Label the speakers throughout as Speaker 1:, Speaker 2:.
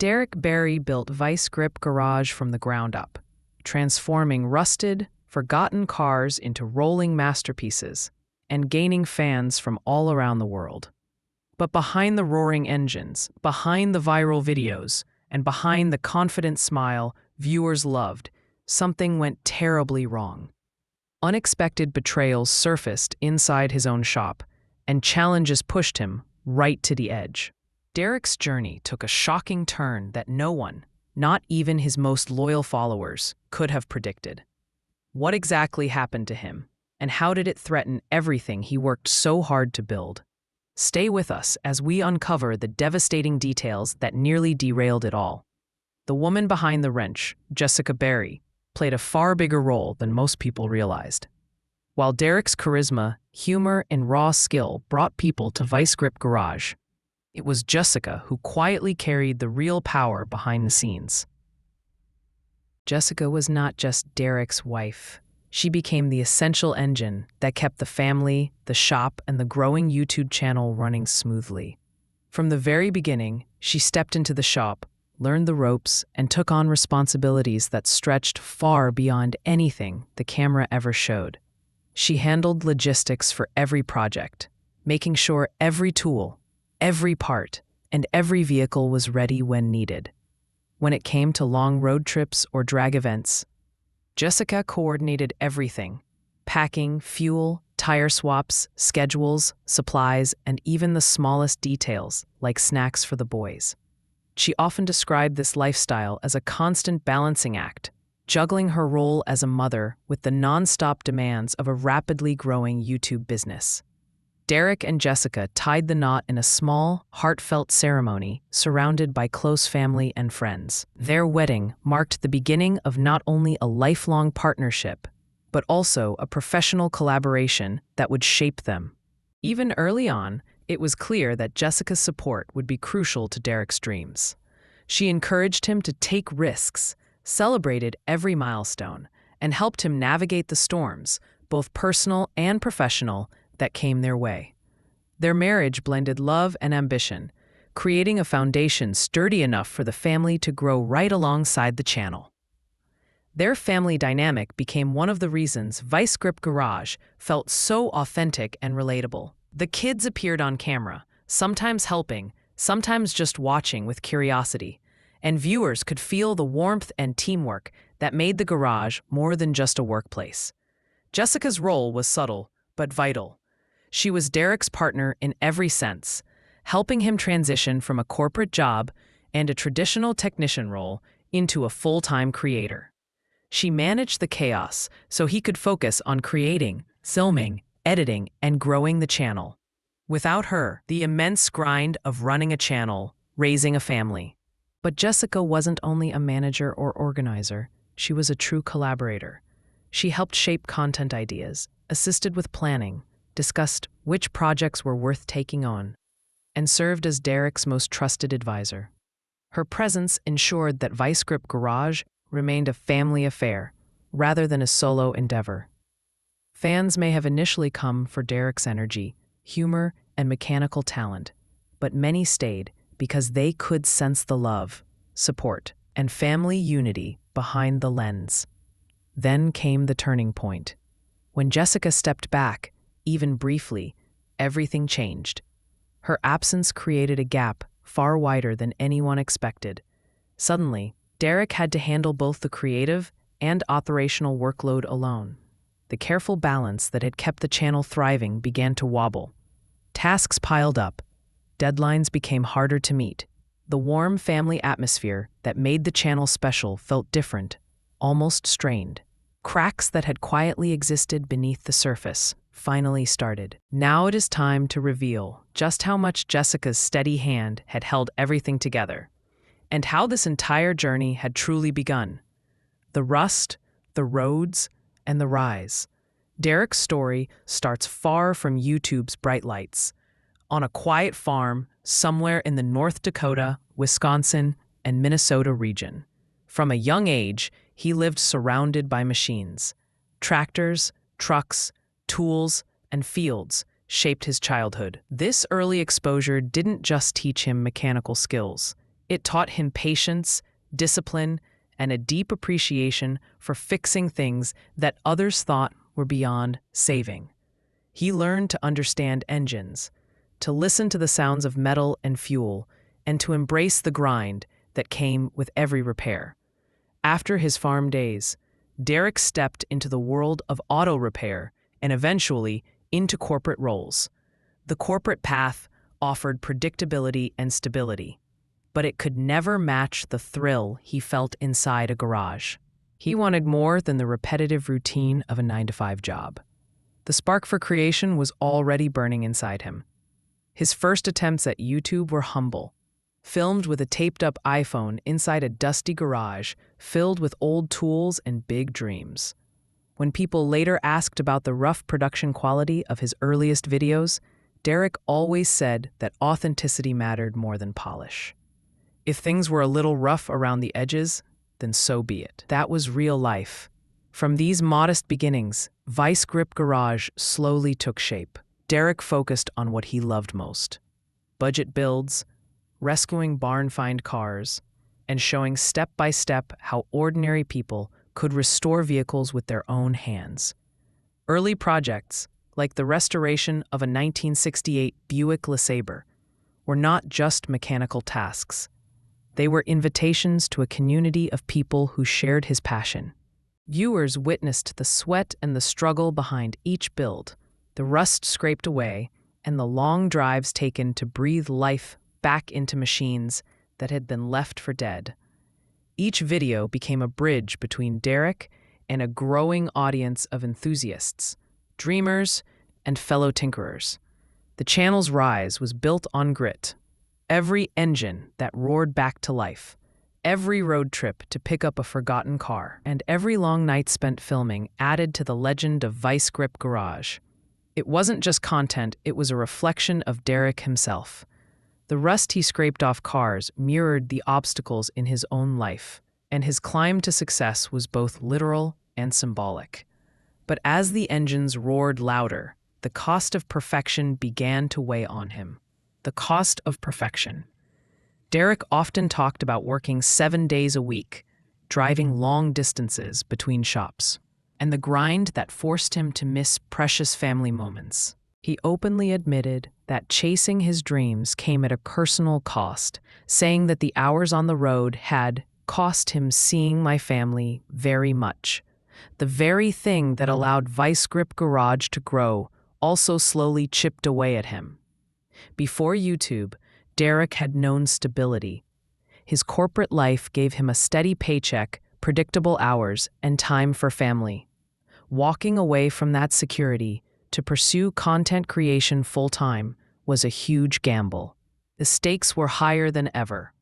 Speaker 1: Derek Bieri built Vice Grip Garage from the ground up, transforming rusted, forgotten cars into rolling masterpieces and gaining fans from all around the world. But behind the roaring engines, behind the viral videos, and behind the confident smile viewers loved, something went terribly wrong. Unexpected betrayals surfaced inside his own shop, and challenges pushed him right to the edge. Derek's journey took a shocking turn that no one, not even his most loyal followers, could have predicted. What exactly happened to him, and how did it threaten everything he worked so hard to build? Stay with us as we uncover the devastating details that nearly derailed it all. The woman behind the wrench, Derek Bieri, played a far bigger role than most people realized. While Derek's charisma, humor, and raw skill brought people to Vice Grip Garage, it was Jessica who quietly carried the real power behind the scenes. Jessica was not just Derek's wife. She became the essential engine that kept the family, the shop, and the growing YouTube channel running smoothly. From the very beginning, she stepped into the shop, learned the ropes, and took on responsibilities that stretched far beyond anything the camera ever showed. She handled logistics for every project, making sure every tool, every part, and every vehicle was ready when needed. When it came to long road trips or drag events, Jessica coordinated everything: packing, fuel, tire swaps, schedules, supplies, and even the smallest details, like snacks for the boys. She often described this lifestyle as a constant balancing act, juggling her role as a mother with the non-stop demands of a rapidly growing YouTube business. Derek and Jessica tied the knot in a small, heartfelt ceremony surrounded by close family and friends. Their wedding marked the beginning of not only a lifelong partnership, but also a professional collaboration that would shape them. Even early on, it was clear that Jessica's support would be crucial to Derek's dreams. She encouraged him to take risks, celebrated every milestone, and helped him navigate the storms, both personal and professional, that came their way. Their marriage blended love and ambition, creating a foundation sturdy enough for the family to grow right alongside the channel. Their family dynamic became one of the reasons Vice Grip Garage felt so authentic and relatable. The kids appeared on camera, sometimes helping, sometimes just watching with curiosity, and viewers could feel the warmth and teamwork that made the garage more than just a workplace. Jessica's role was subtle, but vital. She was Derek's partner in every sense, helping him transition from a corporate job and a traditional technician role into a full-time creator. She managed the chaos so he could focus on creating, filming, editing, and growing the channel. Without her, the immense grind of running a channel, raising a family. But Jessica wasn't only a manager or organizer, she was a true collaborator. She helped shape content ideas, assisted with planning, discussed which projects were worth taking on, and served as Derek's most trusted advisor. Her presence ensured that Vice Grip Garage remained a family affair, rather than a solo endeavor. Fans may have initially come for Derek's energy, humor, and mechanical talent, but many stayed because they could sense the love, support, and family unity behind the lens. Then came the turning point. When Jessica stepped back, even briefly, everything changed. Her absence created a gap far wider than anyone expected. Suddenly, Derek had to handle both the creative and operational workload alone. The careful balance that had kept the channel thriving began to wobble. Tasks piled up. Deadlines became harder to meet. The warm family atmosphere that made the channel special felt different, almost strained. Cracks that had quietly existed beneath the surface finally started. Now it is time to reveal just how much Jessica's steady hand had held everything together, and how this entire journey had truly begun. The rust, the roads, and the rise. Derek's story starts far from YouTube's bright lights, on a quiet farm somewhere in the North Dakota, Wisconsin, and Minnesota region. From a young age, he lived surrounded by machines. Tractors, trucks, tools, and fields shaped his childhood. This early exposure didn't just teach him mechanical skills. It taught him patience, discipline, and a deep appreciation for fixing things that others thought were beyond saving. He learned to understand engines, to listen to the sounds of metal and fuel, and to embrace the grind that came with every repair. After his farm days, Derek stepped into the world of auto repair and eventually into corporate roles. The corporate path offered predictability and stability, but it could never match the thrill he felt inside a garage. He wanted more than the repetitive routine of a 9-to-5 job. The spark for creation was already burning inside him. His first attempts at YouTube were humble, filmed with a taped-up iPhone inside a dusty garage filled with old tools and big dreams. When people later asked about the rough production quality of his earliest videos, Derek always said that authenticity mattered more than polish. If things were a little rough around the edges, then so be it. That was real life. From these modest beginnings, Vice Grip Garage slowly took shape. Derek focused on what he loved most: budget builds, rescuing barn-find cars, and showing step-by-step how ordinary people could restore vehicles with their own hands. Early projects, like the restoration of a 1968 Buick LeSabre, were not just mechanical tasks. They were invitations to a community of people who shared his passion. Viewers witnessed the sweat and the struggle behind each build, the rust scraped away, and the long drives taken to breathe life back into machines that had been left for dead. Each video became a bridge between Derek and a growing audience of enthusiasts, dreamers, and fellow tinkerers. The channel's rise was built on grit. Every engine that roared back to life, every road trip to pick up a forgotten car, and every long night spent filming added to the legend of Vice Grip Garage. It wasn't just content, it was a reflection of Derek himself. The rust he scraped off cars mirrored the obstacles in his own life, and his climb to success was both literal and symbolic. But as the engines roared louder, the cost of perfection began to weigh on him. The cost of perfection. Derek often talked about working 7 days a week, driving long distances between shops, and the grind that forced him to miss precious family moments. He openly admitted that chasing his dreams came at a personal cost, saying that the hours on the road had cost him seeing my family very much. The very thing that allowed Vice Grip Garage to grow also slowly chipped away at him. Before YouTube, Derek had known stability. His corporate life gave him a steady paycheck, predictable hours, and time for family. Walking away from that security to pursue content creation full-time was a huge gamble. The stakes were higher than ever.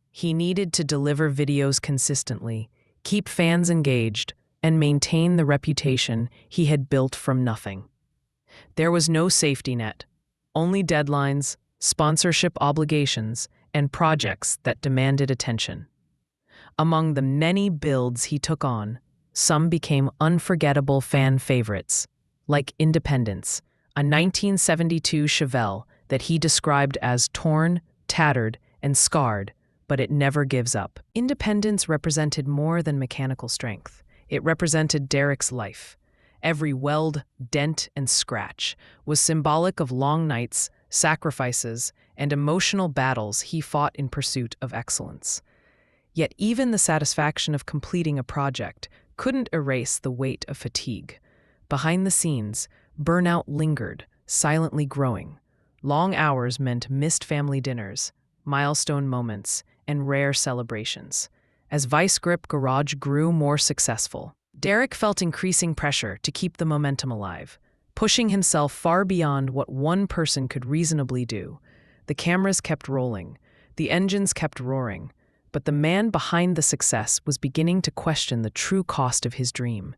Speaker 1: He needed to deliver videos consistently, keep fans engaged, and maintain the reputation he had built from nothing. There was no safety net, only deadlines, sponsorship obligations, and projects that demanded attention. Among the many builds he took on, some became unforgettable fan favorites, like Independence, a 1972 Chevelle that he described as torn, tattered, and scarred, but it never gives up. Independence represented more than mechanical strength. It represented Derek's life. Every weld, dent, and scratch was symbolic of long nights, sacrifices, and emotional battles he fought in pursuit of excellence. Yet even the satisfaction of completing a project couldn't erase the weight of fatigue. Behind the scenes, burnout lingered, silently growing. Long hours meant missed family dinners, milestone moments, and rare celebrations. As Vice Grip Garage grew more successful, Derek felt increasing pressure to keep the momentum alive, pushing himself far beyond what one person could reasonably do. The cameras kept rolling, the engines kept roaring, but the man behind the success was beginning to question the true cost of his dream.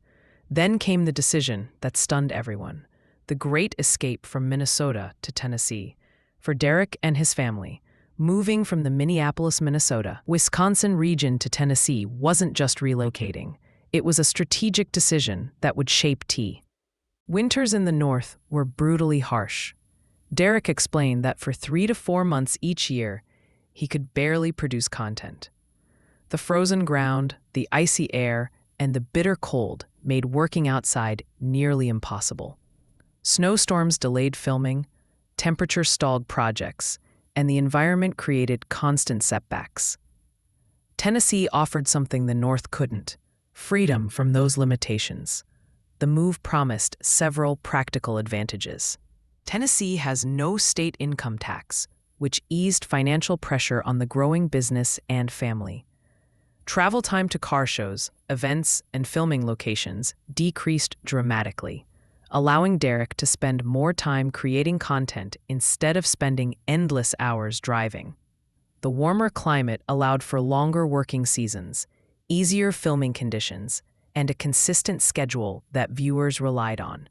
Speaker 1: Then came the decision that stunned everyone: the great escape from Minnesota to Tennessee. For Derek and his family, moving from the Minneapolis, Minnesota, Wisconsin region to Tennessee wasn't just relocating. It was a strategic decision that would shape T. Winters in the north were brutally harsh. Derek explained that for 3 to 4 months each year, he could barely produce content. The frozen ground, the icy air, and the bitter cold made working outside nearly impossible. Snowstorms delayed filming, temperature stalled projects, and the environment created constant setbacks. Tennessee offered something the North couldn't: freedom from those limitations. The move promised several practical advantages. Tennessee has no state income tax, which eased financial pressure on the growing business and family. Travel time to car shows, events, and filming locations decreased dramatically, allowing Derek to spend more time creating content instead of spending endless hours driving. The warmer climate allowed for longer working seasons, easier filming conditions, and a consistent schedule that viewers relied on.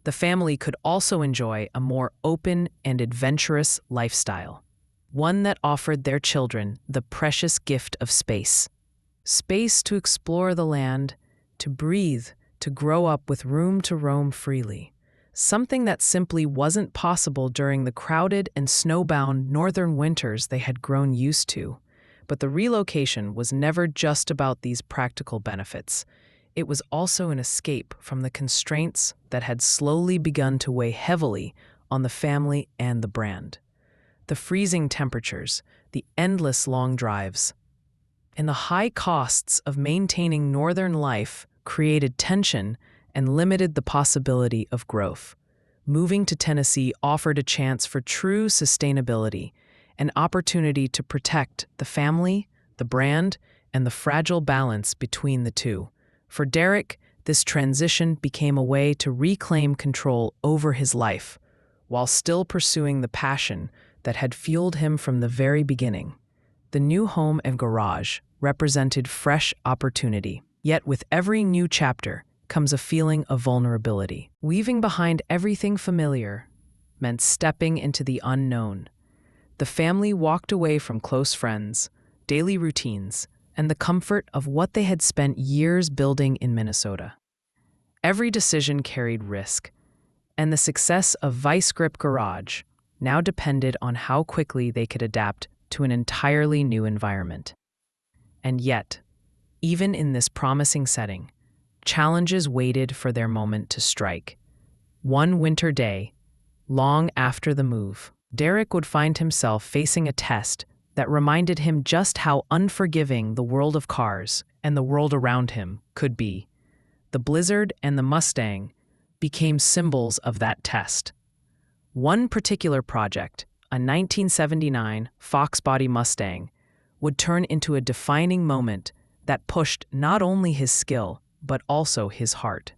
Speaker 1: The family could also enjoy a more open and adventurous lifestyle, one that offered their children the precious gift of space. Space to explore the land, to breathe, to grow up with room to roam freely. Something that simply wasn't possible during the crowded and snowbound northern winters they had grown used to. But the relocation was never just about these practical benefits. It was also an escape from the constraints that had slowly begun to weigh heavily on the family and the brand. The freezing temperatures, the endless long drives, and the high costs of maintaining northern life created tension and limited the possibility of growth. Moving to Tennessee offered a chance for true sustainability, an opportunity to protect the family, the brand, and the fragile balance between the two. For Derek, this transition became a way to reclaim control over his life, while still pursuing the passion that had fueled him from the very beginning. The new home and garage represented fresh opportunity, yet with every new chapter comes a feeling of vulnerability. Leaving behind everything familiar meant stepping into the unknown. The family walked away from close friends, daily routines, and the comfort of what they had spent years building in Minnesota. Every decision carried risk, and the success of Vice Grip Garage now depended on how quickly they could adapt to an entirely new environment. And yet, even in this promising setting, challenges waited for their moment to strike. One winter day, long after the move, Derek would find himself facing a test that reminded him just how unforgiving the world of cars and the world around him could be. The Blizzard and the Mustang became symbols of that test. One particular project, a 1979 Fox Body Mustang, would turn into a defining moment that pushed not only his skill, but also his heart.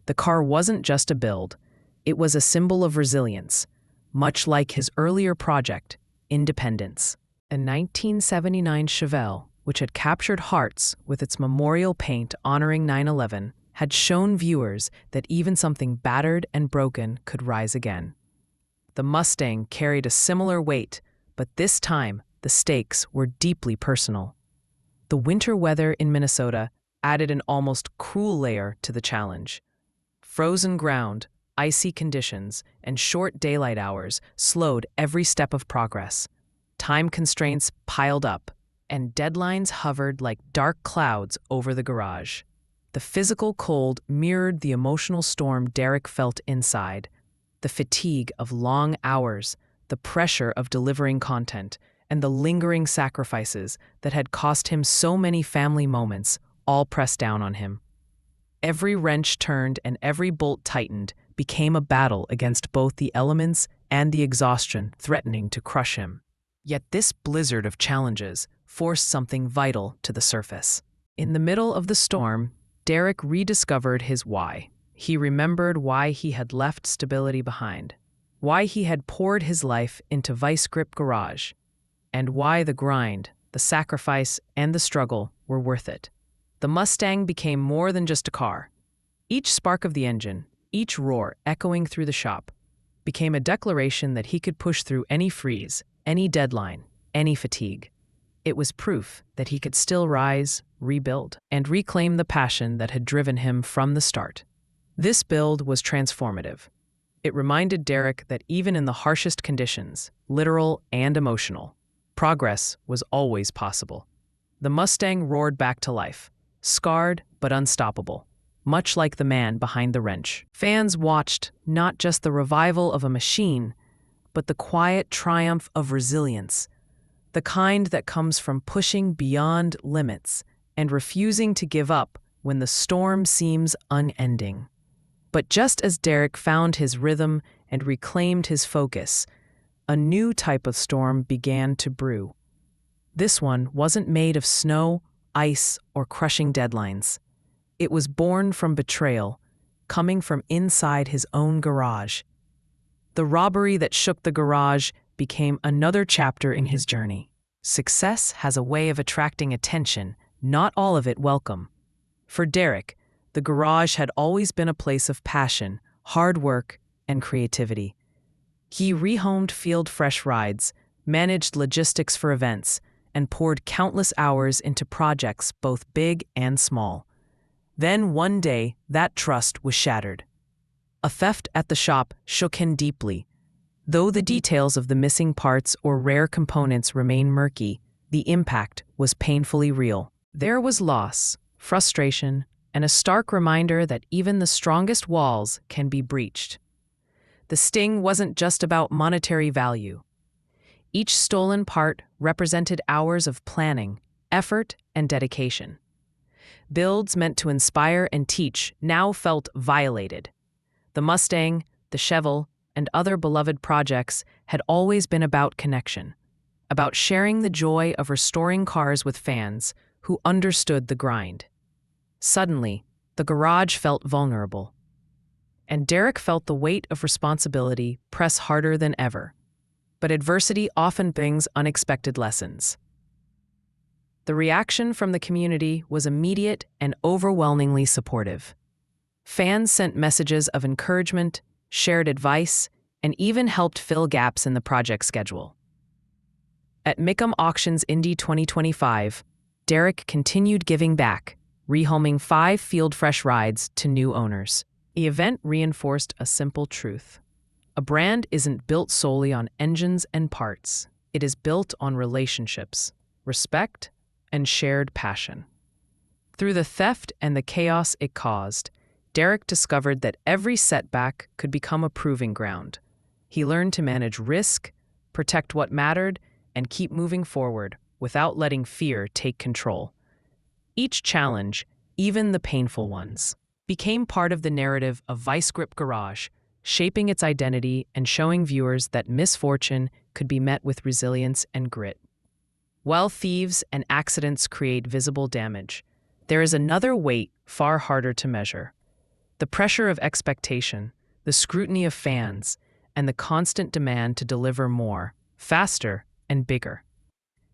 Speaker 1: The car wasn't just a build, it was a symbol of resilience, much like his earlier project, Independence. A 1979 Chevelle, which had captured hearts with its memorial paint honoring 9/11, had shown viewers that even something battered and broken could rise again. The Mustang carried a similar weight, but this time the stakes were deeply personal. The winter weather in Minnesota added an almost cruel layer to the challenge. Frozen ground, icy conditions, and short daylight hours slowed every step of progress. Time constraints piled up, and deadlines hovered like dark clouds over the garage. The physical cold mirrored the emotional storm Derek felt inside. The fatigue of long hours, the pressure of delivering content, and the lingering sacrifices that had cost him so many family moments all pressed down on him. Every wrench turned and every bolt tightened became a battle against both the elements and the exhaustion threatening to crush him. Yet this blizzard of challenges forced something vital to the surface. In the middle of the storm, Derek rediscovered his why. He remembered why he had left stability behind, why he had poured his life into Vice Grip Garage, and why the grind, the sacrifice, and the struggle were worth it. The Mustang became more than just a car. Each spark of the engine, each roar echoing through the shop, became a declaration that he could push through any freeze, any deadline, any fatigue. It was proof that he could still rise, rebuild, and reclaim the passion that had driven him from the start. This build was transformative. It reminded Derek that even in the harshest conditions, literal and emotional, Progress was always possible. The Mustang roared back to life, scarred but unstoppable, much like the man behind the wrench. Fans watched not just the revival of a machine, but the quiet triumph of resilience, the kind that comes from pushing beyond limits and refusing to give up when the storm seems unending. But just as Derek found his rhythm and reclaimed his focus, a new type of storm began to brew. This one wasn't made of snow, ice, or crushing deadlines. It was born from betrayal, coming from inside his own garage. The robbery that shook the garage became another chapter in his journey. Success has a way of attracting attention, not all of it welcome. For Derek, the garage had always been a place of passion, hard work, and creativity. He rehomed field fresh rides, managed logistics for events, and poured countless hours into projects both big and small. Then one day, that trust was shattered. A theft at the shop shook him deeply. Though the details of the missing parts or rare components remain murky, the impact was painfully real. There was loss, frustration, and a stark reminder that even the strongest walls can be breached. The sting wasn't just about monetary value. Each stolen part represented hours of planning, effort, and dedication. Builds meant to inspire and teach now felt violated. The Mustang, the Chevel, and other beloved projects had always been about connection, about sharing the joy of restoring cars with fans who understood the grind. Suddenly, the garage felt vulnerable, and Derek felt the weight of responsibility press harder than ever. But adversity often brings unexpected lessons. The reaction from the community was immediate and overwhelmingly supportive. Fans sent messages of encouragement, shared advice, and even helped fill gaps in the project schedule. At Mickham Auctions Indy 2025, Derek continued giving back, rehoming 5 field fresh rides to new owners. The event reinforced a simple truth. A brand isn't built solely on engines and parts. It is built on relationships, respect, and shared passion. Through the theft and the chaos it caused, Derek discovered that every setback could become a proving ground. He learned to manage risk, protect what mattered, and keep moving forward without letting fear take control. Each challenge, even the painful ones, became part of the narrative of Vice Grip Garage, shaping its identity and showing viewers that misfortune could be met with resilience and grit. While thieves and accidents create visible damage, there is another weight far harder to measure. The pressure of expectation, the scrutiny of fans, and the constant demand to deliver more, faster, and bigger.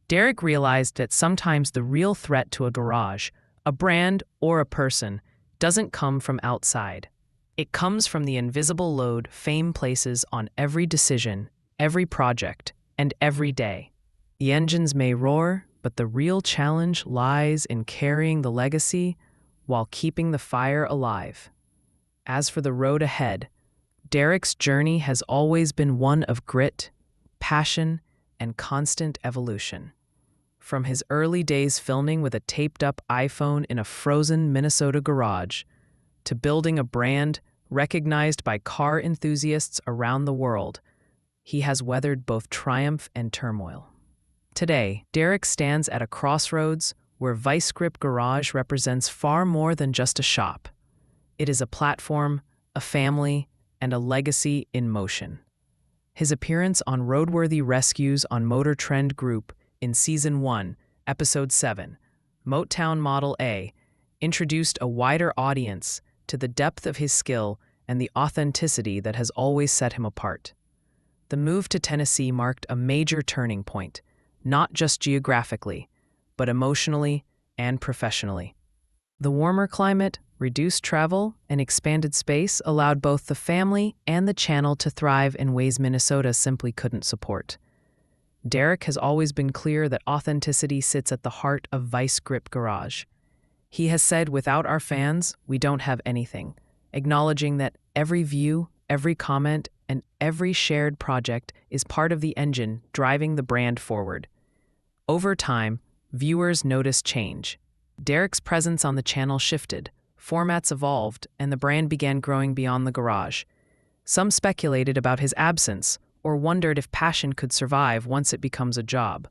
Speaker 1: Derek realized that sometimes the real threat to a garage, a brand, or a person doesn't come from outside. It comes from the invisible load fame places on every decision, every project, and every day. The engines may roar, but the real challenge lies in carrying the legacy while keeping the fire alive. As for the road ahead, Derek's journey has always been one of grit, passion, and constant evolution. From his early days filming with a taped-up iPhone in a frozen Minnesota garage, to building a brand recognized by car enthusiasts around the world, he has weathered both triumph and turmoil. Today, Derek stands at a crossroads where Vice Grip Garage represents far more than just a shop. It is a platform, a family, and a legacy in motion. His appearance on Roadworthy Rescues on Motor Trend Group in Season 1, Episode 7, Motown Model A, introduced a wider audience to the depth of his skill and the authenticity that has always set him apart. The move to Tennessee marked a major turning point, not just geographically, but emotionally and professionally. The warmer climate, reduced travel, and expanded space allowed both the family and the channel to thrive in ways Minnesota simply couldn't support. Derek has always been clear that authenticity sits at the heart of Vice Grip Garage. He has said, "Without our fans, we don't have anything," acknowledging that every view, every comment, and every shared project is part of the engine driving the brand forward. Over time, viewers noticed change. Derek's presence on the channel shifted, formats evolved, and the brand began growing beyond the garage. Some speculated about his absence or wondered if passion could survive once it becomes a job.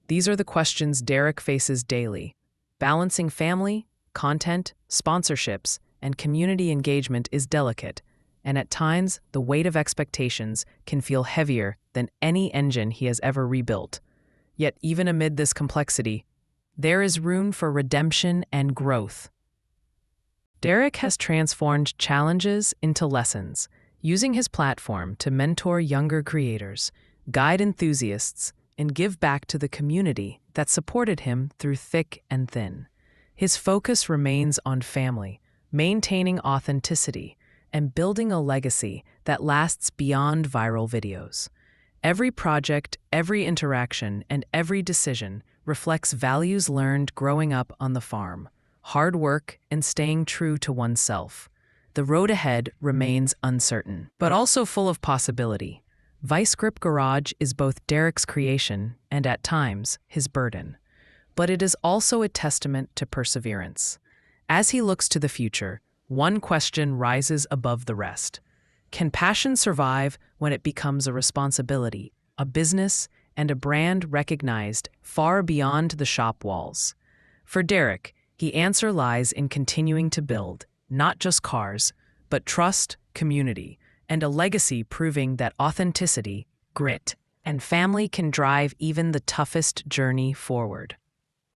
Speaker 1: These are the questions Derek faces daily. Balancing family, content, sponsorships, and community engagement is delicate, and at times the weight of expectations can feel heavier than any engine he has ever rebuilt. Yet even amid this complexity, there is room for redemption and growth. Derek has transformed challenges into lessons, using his platform to mentor younger creators, guide enthusiasts, and give back to the community that supported him through thick and thin. His focus remains on family, maintaining authenticity, and building a legacy that lasts beyond viral videos. Every project, every interaction, and every decision reflects values learned growing up on the farm: hard work and staying true to oneself. The road ahead remains uncertain, but also full of possibility. Vice Grip Garage is both Derek's creation and, at times, his burden. But it is also a testament to perseverance. As he looks to the future, one question rises above the rest. Can passion survive when it becomes a responsibility, a business, and a brand recognized far beyond the shop walls? For Derek, the answer lies in continuing to build, not just cars, but trust, community, and a legacy proving that authenticity, grit, and family can drive even the toughest journey forward.